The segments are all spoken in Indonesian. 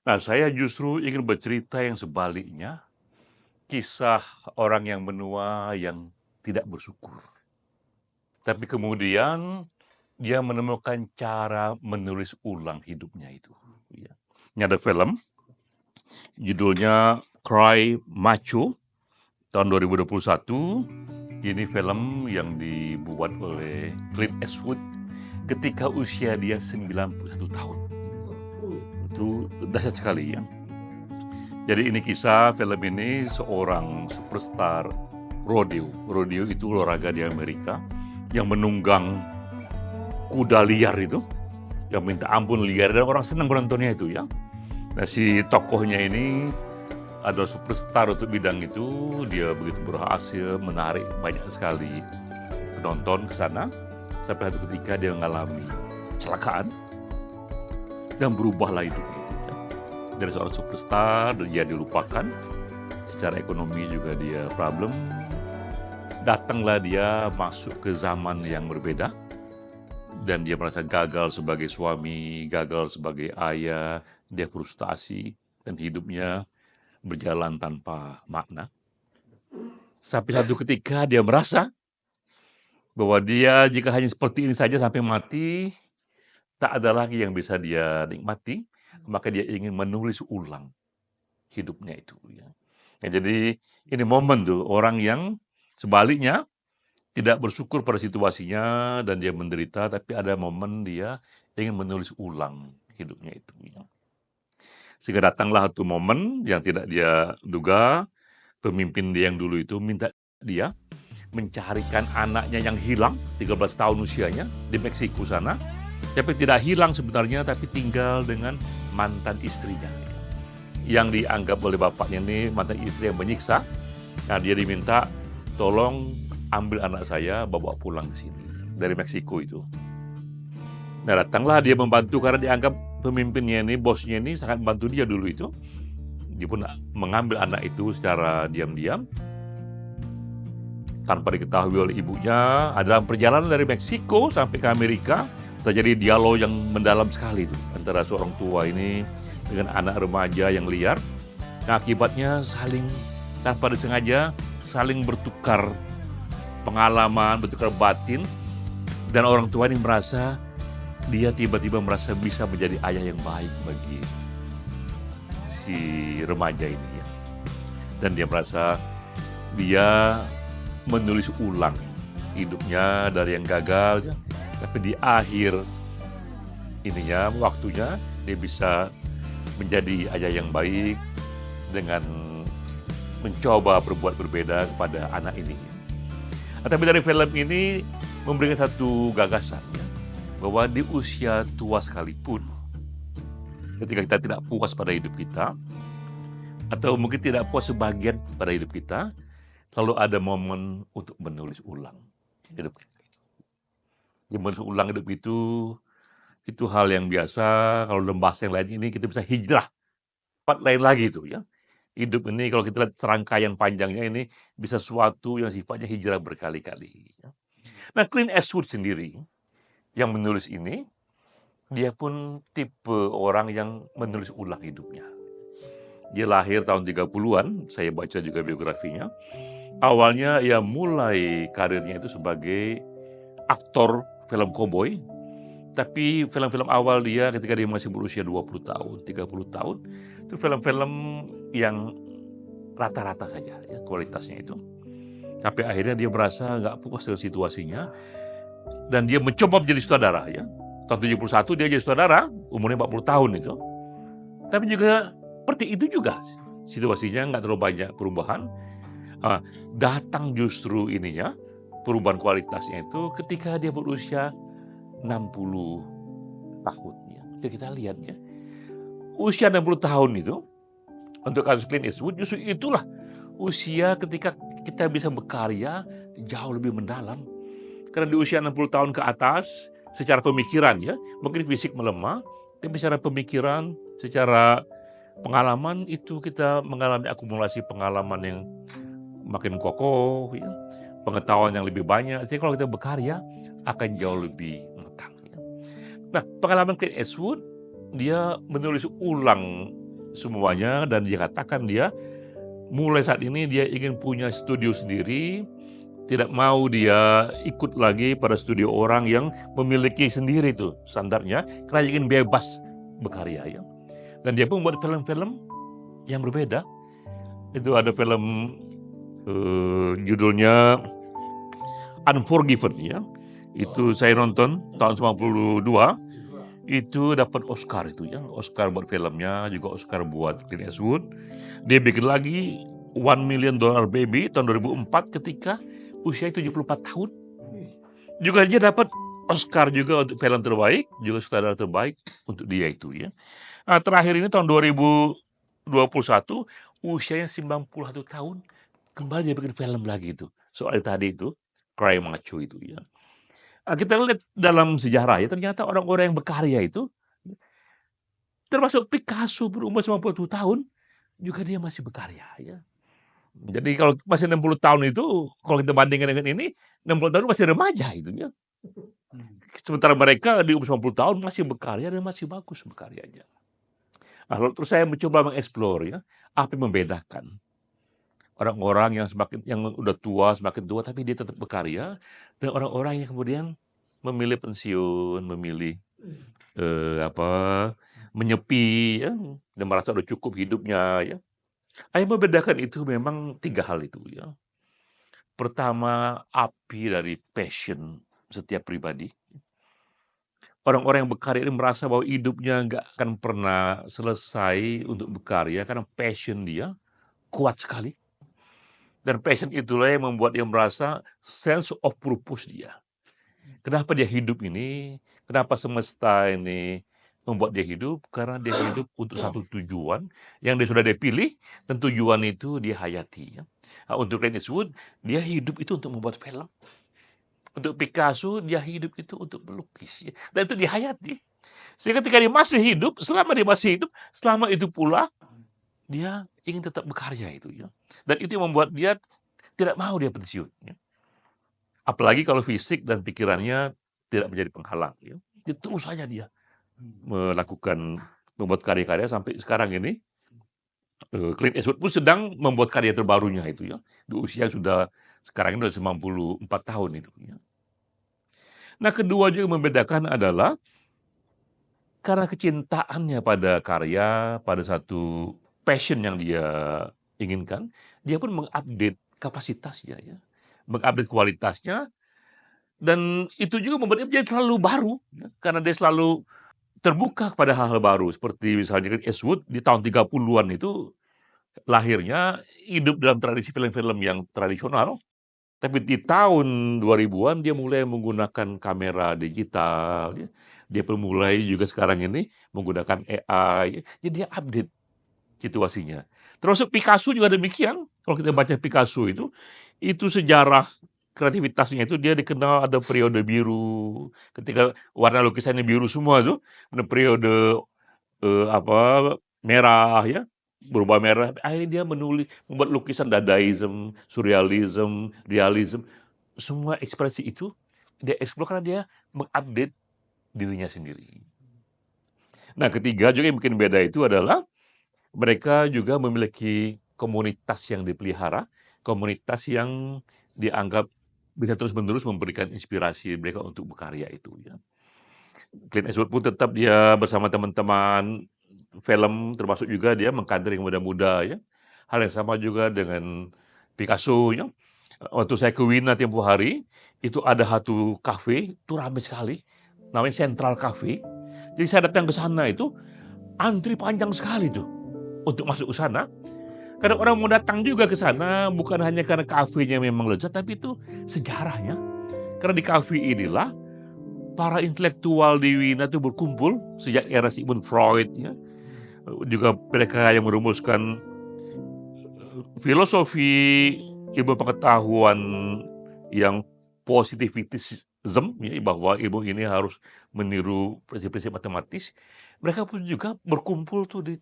Nah, saya justru ingin bercerita yang sebaliknya, kisah orang yang menua yang tidak bersyukur. Tapi kemudian dia menemukan cara menulis ulang hidupnya itu. Ya. Ini ada film, judulnya Cry Macho, tahun 2021. Ini film yang dibuat oleh Clint Eastwood ketika usia dia 91 tahun. Itu dahsyat sekali ya. Jadi ini kisah film ini seorang superstar rodeo. Rodeo itu olahraga di Amerika yang menunggang kuda liar itu, yang minta ampun liar dan orang senang menontonnya itu ya. Nah si tokohnya ini adalah superstar untuk bidang itu, dia begitu berhasil menarik banyak sekali penonton ke sana sampai satu ketika dia mengalami kecelakaan dan berubahlah hidupnya itu ya. Dari seorang superstar dia dilupakan, secara ekonomi juga dia problem. Datanglah dia masuk ke zaman yang berbeda dan dia merasa gagal sebagai suami, gagal sebagai ayah, dia frustasi dan hidupnya berjalan tanpa makna. Sampai satu ketika dia merasa bahwa dia jika hanya seperti ini saja sampai mati, tak ada lagi yang bisa dia nikmati, maka dia ingin menulis ulang hidupnya itu. Ya. Ya, jadi ini momen tuh orang yang sebaliknya tidak bersyukur pada situasinya dan dia menderita, tapi ada momen dia ingin menulis ulang hidupnya itu. Ya. Sehingga datanglah satu momen yang tidak dia duga, pemimpin dia yang dulu itu minta dia mencarikan anaknya yang hilang, 13 tahun usianya, di Meksiko sana. Tapi tidak hilang sebenarnya, tapi tinggal dengan mantan istrinya. Yang dianggap oleh bapaknya ini mantan istri yang menyiksa. Nah dia diminta, tolong ambil anak saya, bawa pulang ke sini. Dari Meksiko itu. Nah datanglah dia membantu karena dianggap pemimpinnya ini, bosnya ini sangat membantu dia dulu itu. Dia pun mengambil anak itu secara diam-diam, tanpa diketahui oleh ibunya. Dalam perjalanan dari Meksiko sampai ke Amerika, terjadi dialog yang mendalam sekali itu antara seorang tua ini dengan anak remaja yang liar. Nah, akibatnya saling tanpa disengaja saling bertukar pengalaman, bertukar batin, dan orang tua ini merasa dia tiba-tiba merasa bisa menjadi ayah yang baik bagi si remaja ini ya. Dan dia merasa dia menulis ulang hidupnya dari yang gagal ya. Tapi di akhir ininya, waktunya dia bisa menjadi ayah yang baik dengan mencoba berbuat berbeda kepada anak ini. Tapi dari film ini memberikan satu gagasan ya, bahwa di usia tua sekalipun, ketika kita tidak puas pada hidup kita, atau mungkin tidak puas sebagian pada hidup kita, selalu ada momen untuk menulis ulang hidup kita. Menulis ulang hidup itu hal yang biasa. Kalau dalam bahasa yang lain ini kita bisa hijrah, tempat lain lagi itu ya. Hidup ini kalau kita lihat serangkaian panjangnya ini bisa suatu yang sifatnya hijrah berkali-kali. Nah, Clint Eastwood sendiri yang menulis ini, dia pun tipe orang yang menulis ulang hidupnya. Dia lahir tahun 30-an, saya baca juga biografinya. Awalnya ia mulai karirnya itu sebagai aktor film koboi, tapi film-film awal dia ketika dia masih berusia 20 tahun, 30 tahun, itu film-film yang rata-rata saja ya, kualitasnya itu. Tapi akhirnya dia merasa nggak puas dengan situasinya, dan dia mencoba menjadi sutradara ya. Tahun 71 dia jadi sutradara, umurnya 40 tahun itu. Tapi juga seperti itu juga, situasinya nggak terlalu banyak perubahan. Datang justru ininya, perubahan kualitasnya itu ketika dia berusia 60 tahun. Ya. Jadi kita lihat ya, usia 60 tahun itu, untuk kasus Clint Eastwood, justru itulah usia ketika kita bisa berkarya jauh lebih mendalam. Karena di usia 60 tahun ke atas, secara pemikiran ya, mungkin fisik melemah, tapi secara pemikiran, secara pengalaman itu kita mengalami akumulasi pengalaman yang makin kokoh, ya, pengetahuan yang lebih banyak. Jadi kalau kita berkarya akan jauh lebih matang. Ya. Nah, pengalaman Clint Eastwood, dia menulis ulang semuanya, dan dia katakan dia mulai saat ini dia ingin punya studio sendiri, tidak mau dia ikut lagi pada studio orang yang memiliki sendiri tuh standarnya, karena dia ingin bebas berkarya ya. Dan dia pun membuat film-film yang berbeda. Itu ada film judulnya Unforgiven ya. Itu saya nonton tahun 92, itu dapat Oscar itu ya. Oscar buat filmnya, juga Oscar buat Clint Eastwood. Dia bikin lagi $1 Million Baby tahun 2004 ketika usia 74 tahun. Juga dia dapat Oscar juga untuk film terbaik, juga sutradara terbaik untuk dia itu ya. Nah, terakhir ini tahun 2021, usianya 91 tahun, kembali dia bikin film lagi itu. Soal tadi itu, Cry Macho itu ya. Nah, kita lihat dalam sejarah ya, ternyata orang-orang yang berkarya itu, termasuk Picasso berumur 90 tahun, juga dia masih berkarya ya. Jadi kalau masih 60 tahun itu, kalau kita bandingkan dengan ini, 60 tahun masih remaja itu ya. Sementara mereka di umur 90 tahun masih berkarya dan masih bagus berkaryanya. Nah, lalu terus saya mencoba mengeksplor ya, apa yang membedakan orang-orang yang udah tua, semakin tua, tapi dia tetap berkarya, dan orang-orang yang kemudian memilih pensiun, memilih menyepi ya, dan merasa udah cukup hidupnya ya. Yang membedakan itu memang 3 hal itu ya. Pertama, api dari passion setiap pribadi. Orang-orang yang berkarya ini merasa bahwa hidupnya nggak akan pernah selesai untuk berkarya karena passion dia kuat sekali. Dan passion itulah yang membuat dia merasa sense of purpose dia. Kenapa dia hidup ini? Kenapa semesta ini membuat dia hidup? Karena dia hidup untuk satu tujuan yang dia sudah pilih, dan tujuan itu dia hayati. Ya. Nah, untuk Clint Eastwood, dia hidup itu untuk membuat film. Untuk Picasso, dia hidup itu untuk melukis. Ya. Dan itu dihayati. Sehingga ketika dia masih hidup, selama itu pula, dia ingin tetap berkarya itu. Ya. Dan itu yang membuat dia tidak mau dia pensiun. Ya. Apalagi kalau fisik dan pikirannya tidak menjadi penghalang. Ya. Dia terus saja dia membuat karya-karya sampai sekarang ini. Clint Eastwood pun sedang membuat karya terbarunya itu ya. Di usia sudah sekarang ini sudah 94 tahun itu. Ya. Nah, kedua juga membedakan adalah karena kecintaannya pada karya, pada satu passion yang dia inginkan, dia pun mengupdate kapasitasnya ya. Mengupdate kualitasnya, dan itu juga membuat dia menjadi selalu baru ya, karena dia selalu terbuka kepada hal-hal baru. Seperti misalnya Eastwood di tahun 30-an itu lahirnya hidup dalam tradisi film-film yang tradisional, tapi di tahun 2000-an dia mulai menggunakan kamera digital ya. Dia pun mulai juga sekarang ini menggunakan AI. Jadi dia update situasinya. Termasuk Picasso juga demikian. Kalau kita baca Picasso itu sejarah kreativitasnya itu dia dikenal ada periode biru. Ketika warna lukisannya biru semua itu, ada periode merah ya, berubah merah. Akhirnya dia membuat lukisan dadaism, surrealism, realism. Semua ekspresi itu dia eksplor karena dia mengupdate dirinya sendiri. Nah, ketiga juga yang bikin beda itu adalah mereka juga memiliki komunitas yang dipelihara, komunitas yang dianggap bisa terus-menerus memberikan inspirasi mereka untuk berkarya itu ya. Clint Eastwood pun tetap dia bersama teman-teman film, termasuk juga dia mengkader yang muda-muda ya. Hal yang sama juga dengan Picasso ya. Waktu saya ke Wina tempoh hari, itu ada satu kafe, itu ramai sekali, namanya Central Cafe. Jadi saya datang ke sana itu, antri panjang sekali tuh untuk masuk ke sana. Karena orang mau datang juga ke sana, bukan hanya karena kafenya memang lezat, tapi itu sejarahnya. Karena di kafe inilah para intelektual di Wina itu berkumpul sejak era Sigmund Freud ya. Juga mereka yang merumuskan filosofi ilmu pengetahuan yang positivism ya, bahwa ilmu ini harus meniru prinsip-prinsip matematis. Mereka pun juga berkumpul tuh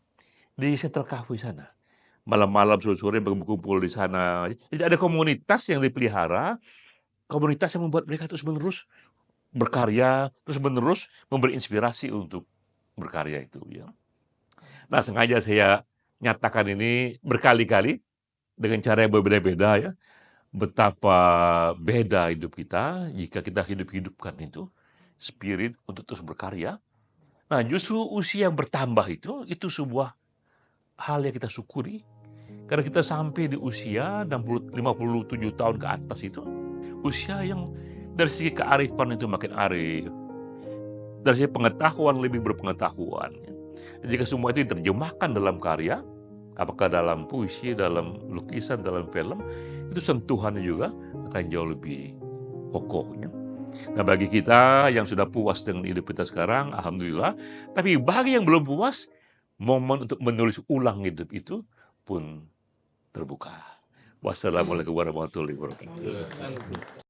di Central Cafe sana. Malam-malam, sore-sore berkumpul di sana. Jadi ada komunitas yang dipelihara, komunitas yang membuat mereka terus-menerus berkarya, terus-menerus memberi inspirasi untuk berkarya itu ya. Nah, sengaja saya nyatakan ini berkali-kali dengan cara yang berbeda-beda ya. Betapa beda hidup kita jika kita hidup-hidupkan itu spirit untuk terus berkarya. Nah, justru usia yang bertambah itu sebuah hal yang kita syukuri. Karena kita sampai di usia 57 tahun ke atas itu, usia yang dari segi kearifan itu makin arif, dari segi pengetahuan lebih berpengetahuan. Jika semua itu diterjemahkan dalam karya, apakah dalam puisi, dalam lukisan, dalam film, itu sentuhannya juga akan jauh lebih kokohnya. Nah, bagi kita yang sudah puas dengan hidup kita sekarang, alhamdulillah. Tapi bagi yang belum puas, momen untuk menulis ulang hidup itu pun terbuka. Wassalamualaikum warahmatullahi wabarakatuh.